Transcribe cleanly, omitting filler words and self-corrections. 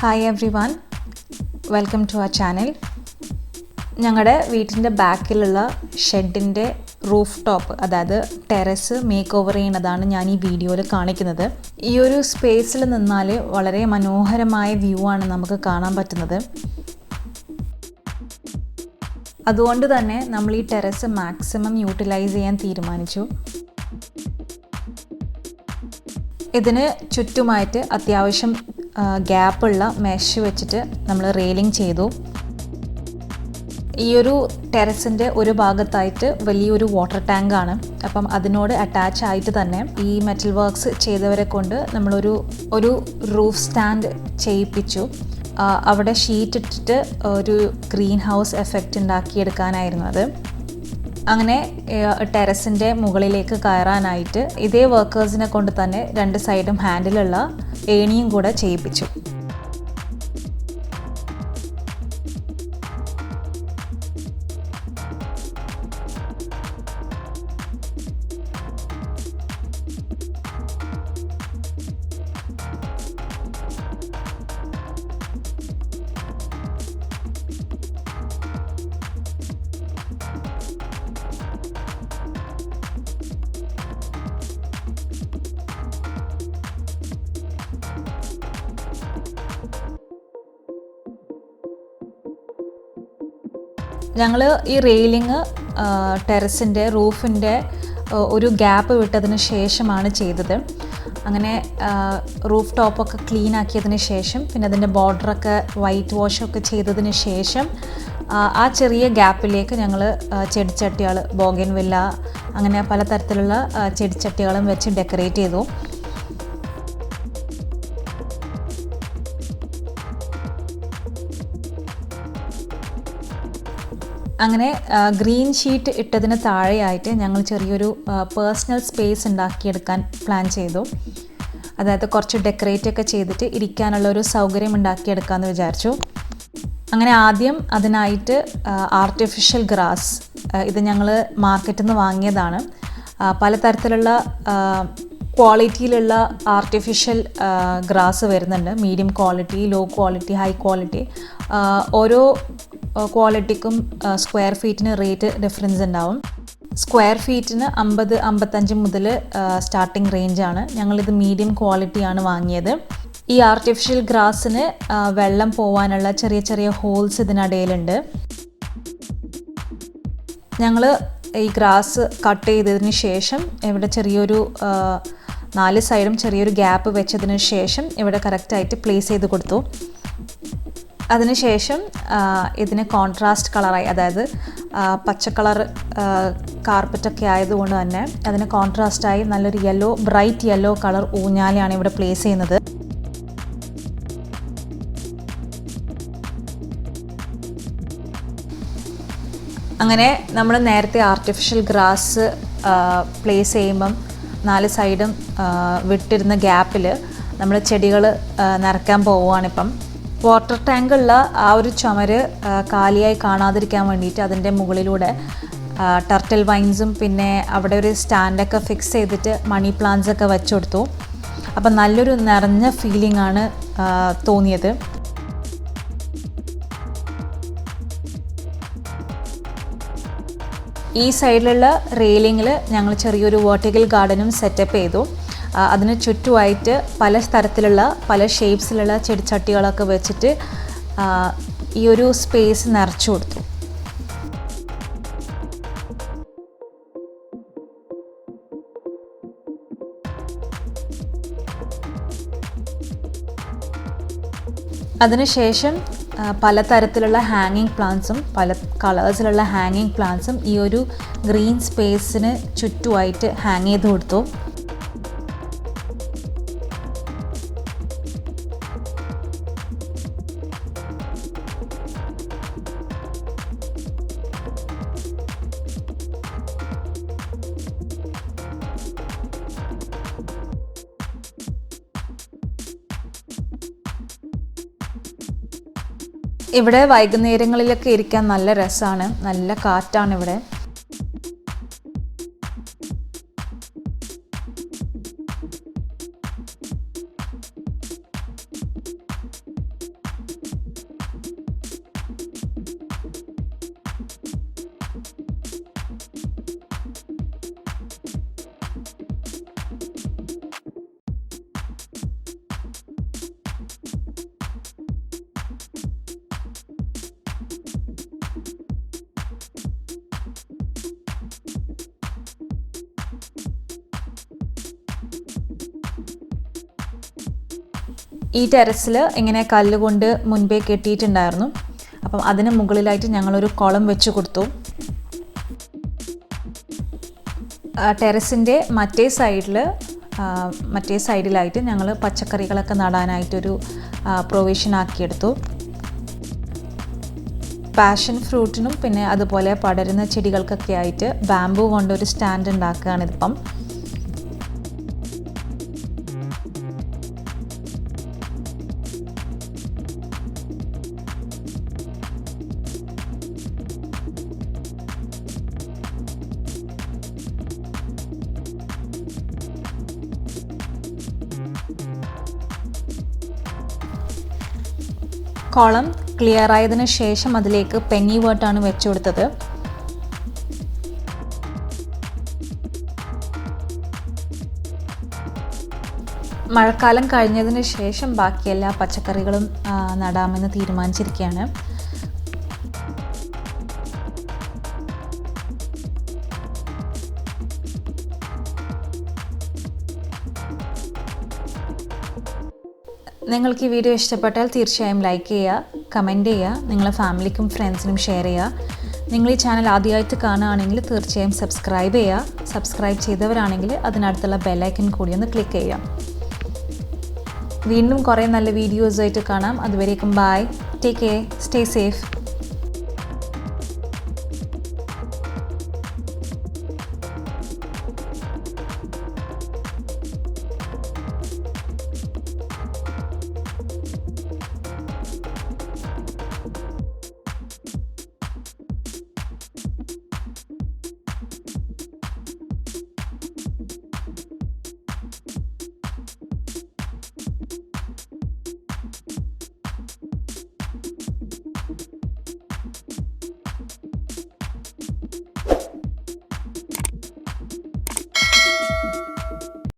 Hi everyone, welcome to our channel. ഞങ്ങളുടെ വീട്ടിൻ്റെ ബാക്കിലുള്ള ഷെഡിൻ്റെ റൂഫ് ടോപ്പ്, അതായത് ടെറസ് മേക്ക് ഓവർ ചെയ്യുന്നതാണ് ഞാൻ ഈ വീഡിയോയിൽ കാണിക്കുന്നത്. ഈ ഒരു സ്പേസിൽ നിന്നാൽ വളരെ മനോഹരമായ വ്യൂ ആണ് നമുക്ക് കാണാൻ പറ്റുന്നത്. അതുകൊണ്ട് തന്നെ നമ്മൾ ഈ ടെറസ് മാക്സിമം യൂട്ടിലൈസ് ചെയ്യാൻ തീരുമാനിച്ചു. ഇതിന് ചുറ്റുമായിട്ട് അത്യാവശ്യം ഗ്യാപ്പുള്ള മെഷ് വെച്ചിട്ട് നമ്മൾ റെയിലിംഗ് ചെയ്തു. ഈ ഒരു ടെറസിൻ്റെ ഒരു ഭാഗത്തായിട്ട് വലിയൊരു വാട്ടർ ടാങ്കാണ്. അപ്പം അതിനോട് അറ്റാച്ച് ആയിട്ട് തന്നെ ഈ മെറ്റൽ വർക്ക്സ് ചെയ്തവരെ കൊണ്ട് നമ്മളൊരു റൂഫ് സ്റ്റാൻഡ് ചെയ്യിപ്പിച്ചു. അവിടെ ഷീറ്റ് ഇട്ടിട്ട് ഒരു ഗ്രീൻ ഹൗസ് എഫക്റ്റ് ഉണ്ടാക്കിയെടുക്കാനായിരുന്നു അത്. അങ്ങനെ ടെറസിൻ്റെ മുകളിലേക്ക് കയറാനായിട്ട് ഇതേ വർക്കേഴ്സിനെ കൊണ്ട് തന്നെ രണ്ട് സൈഡും ഹാൻഡിലുള്ള ഏണിയും കൂടെ ചെയ്യിപ്പിച്ചു. ഞങ്ങൾ ഈ റെയിലിങ് ടെറസിൻ്റെ റൂഫിൻ്റെ ഒരു ഗ്യാപ്പ് വിട്ടതിന് ശേഷമാണ് ചെയ്തത്. അങ്ങനെ റൂഫ് ടോപ്പൊക്കെ ക്ലീൻ ആക്കിയതിന് ശേഷം പിന്നെ അതിൻ്റെ ബോർഡറൊക്കെ വൈറ്റ് വാഷൊക്കെ ചെയ്തതിന് ശേഷം ആ ചെറിയ ഗ്യാപ്പിലേക്ക് ഞങ്ങൾ ചെടിച്ചട്ടികൾ, ബോഗൻവില്ല, അങ്ങനെ പലതരത്തിലുള്ള ചെടിച്ചട്ടികളും വെച്ച് ഡെക്കറേറ്റ് ചെയ്തു. അങ്ങനെ ഗ്രീൻ ഷീറ്റ് ഇട്ടതിന് താഴെയായിട്ട് ഞങ്ങൾ ചെറിയൊരു പേഴ്സണൽ സ്പേസ് ഉണ്ടാക്കിയെടുക്കാൻ പ്ലാൻ ചെയ്തു. അതായത് കുറച്ച് ഡെക്കറേറ്റ് ഒക്കെ ചെയ്തിട്ട് ഇരിക്കാനുള്ള ഒരു സൗകര്യം ഉണ്ടാക്കിയെടുക്കാമെന്ന് വിചാരിച്ചു. അങ്ങനെ ആദ്യം അതിനായിട്ട് ആർട്ടിഫിഷ്യൽ ഗ്രാസ്, ഇത് ഞങ്ങൾ മാർക്കറ്റിൽ നിന്ന് വാങ്ങിയതാണ്. പലതരത്തിലുള്ള ക്വാളിറ്റിയിലുള്ള ആർട്ടിഫിഷ്യൽ ഗ്രാസ് വരുന്നുണ്ട്. Medium quality, low quality, high quality. ഓരോ ക്വാളിറ്റിക്കും സ്ക്വയർ ഫീറ്റിന് റേറ്റ് ഡിഫറൻസ് ഉണ്ടാവും. സ്ക്വയർ ഫീറ്റിന് 50-55 മുതൽ സ്റ്റാർട്ടിംഗ് റേഞ്ചാണ്. ഞങ്ങളിത് മീഡിയം ക്വാളിറ്റിയാണ് വാങ്ങിയത്. ഈ ആർട്ടിഫിഷ്യൽ ഗ്രാസിന് വെള്ളം പോവാനുള്ള ചെറിയ ചെറിയ ഹോൾസ് ഇതിനിടയിലുണ്ട്. ഞങ്ങൾ ഈ ഗ്രാസ് കട്ട് ചെയ്തതിന് ശേഷം ഇവിടെ ചെറിയൊരു 4 സൈഡും ചെറിയൊരു ഗ്യാപ്പ് വെച്ചതിന് ശേഷം ഇവിടെ കറക്റ്റായിട്ട് പ്ലേസ് ചെയ്ത് കൊടുത്തു. അതിനുശേഷം ഇതിന് കോൺട്രാസ്റ്റ് കളറായി, അതായത് പച്ച കളർ കാർപ്പറ്റൊക്കെ ആയതുകൊണ്ട് തന്നെ അതിന് കോൺട്രാസ്റ്റായി നല്ലൊരു ബ്രൈറ്റ് യെല്ലോ കളർ ഊഞ്ഞാലാണ് ഇവിടെ പ്ലേസ് ചെയ്യുന്നത്. അങ്ങനെ നമ്മൾ നേരത്തെ ആർട്ടിഫിഷ്യൽ ഗ്രാസ് പ്ലേസ് ചെയ്യുമ്പം 4 സൈഡും വിട്ടിരുന്ന ഗ്യാപ്പിൽ നമ്മൾ ചെടികൾ നിറയ്ക്കാൻ പോവുകയാണിപ്പം. വാട്ടർ ടാങ്കുള്ള ആ ഒരു ചുമര് കാലിയായി കാണാതിരിക്കാൻ വേണ്ടിയിട്ട് അതിൻ്റെ മുകളിലൂടെ ടർട്ടിൽ വൈൻസും പിന്നെ അവിടെ ഒരു സ്റ്റാൻഡൊക്കെ ഫിക്സ് ചെയ്തിട്ട് മണി പ്ലാന്റ്സ് ഒക്കെ വെച്ചു കൊടുത്തു. അപ്പം നല്ലൊരു നിറഞ്ഞ ഫീലിംഗ് ആണ് തോന്നിയത്. ഈ സൈഡിലുള്ള റെയിലിങ്ങിൽ ഞങ്ങൾ ചെറിയൊരു വെർട്ടിക്കൽ ഗാർഡനും സെറ്റപ്പ് ചെയ്തു. അതിന് ചുറ്റുമായിട്ട് പല തരത്തിലുള്ള പല ഷേപ്സിലുള്ള ചെടിച്ചട്ടികളൊക്കെ വെച്ചിട്ട് ഈ ഒരു സ്പേസ് നിറച്ചു കൊടുത്തു. അതിനുശേഷം പലതരത്തിലുള്ള ഹാങ്ങിങ് പ്ലാന്റ്സും പല കളേഴ്സിലുള്ള ഹാങ്ങിങ് പ്ലാന്റ്സും ഈ ഒരു ഗ്രീൻ സ്പേസിന് ചുറ്റുമായിട്ട് ഹാങ് ചെയ്ത് കൊടുത്തു. ഇവിടെ വൈകുന്നേരങ്ങളിലൊക്കെ ഇരിക്കാൻ നല്ല രസമാണ്, നല്ല കാറ്റാണ് ഇവിടെ. ഈ ടെറസിൽ ഇങ്ങനെ കല്ലുകൊണ്ട് മുൻപേ കെട്ടിയിട്ടുണ്ടായിരുന്നു. അപ്പം അതിന് മുകളിലായിട്ട് ഞങ്ങളൊരു കുളം വെച്ച് കൊടുത്തു. ടെറസിൻ്റെ മറ്റേ സൈഡിലായിട്ട് ഞങ്ങൾ പച്ചക്കറികളൊക്കെ നടാനായിട്ടൊരു പ്രൊവിഷൻ ആക്കിയെടുത്തു. പാഷൻ ഫ്രൂട്ടിനും പിന്നെ അതുപോലെ പടരുന്ന ചെടികൾക്കൊക്കെ ആയിട്ട് ബാംബു കൊണ്ടൊരു സ്റ്റാൻഡ് ഉണ്ടാക്കുകയാണിതിപ്പം. കുളം ക്ലിയർ ആയതിനു ശേഷം അതിലേക്ക് പെന്നി വേർട്ടാണ് വെച്ചു കൊടുത്തത്. മഴക്കാലം കഴിഞ്ഞതിന് ശേഷം ബാക്കി എല്ലാ പച്ചക്കറികളും നടാമെന്ന് തീരുമാനിച്ചിരിക്കുകയാണ്. നിങ്ങൾക്ക് ഈ വീഡിയോ ഇഷ്ടപ്പെട്ടാൽ തീർച്ചയായും ലൈക്ക് ചെയ്യുക, കമൻറ്റ് ചെയ്യുക, നിങ്ങളുടെ ഫാമിലിക്കും ഫ്രണ്ട്സിനും ഷെയർ ചെയ്യുക. നിങ്ങൾ ഈ ചാനൽ ആദ്യമായിട്ട് കാണുകയാണെങ്കിൽ തീർച്ചയായും സബ്സ്ക്രൈബ് ചെയ്യുക. സബ്സ്ക്രൈബ് ചെയ്തവരാണെങ്കിൽ അതിനടുത്തുള്ള ബെല്ലൈക്കൺ കൂടി ഒന്ന് ക്ലിക്ക് ചെയ്യുക. വീണ്ടും കുറേ നല്ല വീഡിയോസായിട്ട് കാണാം. അതുവരേക്കും bye, take care, stay safe.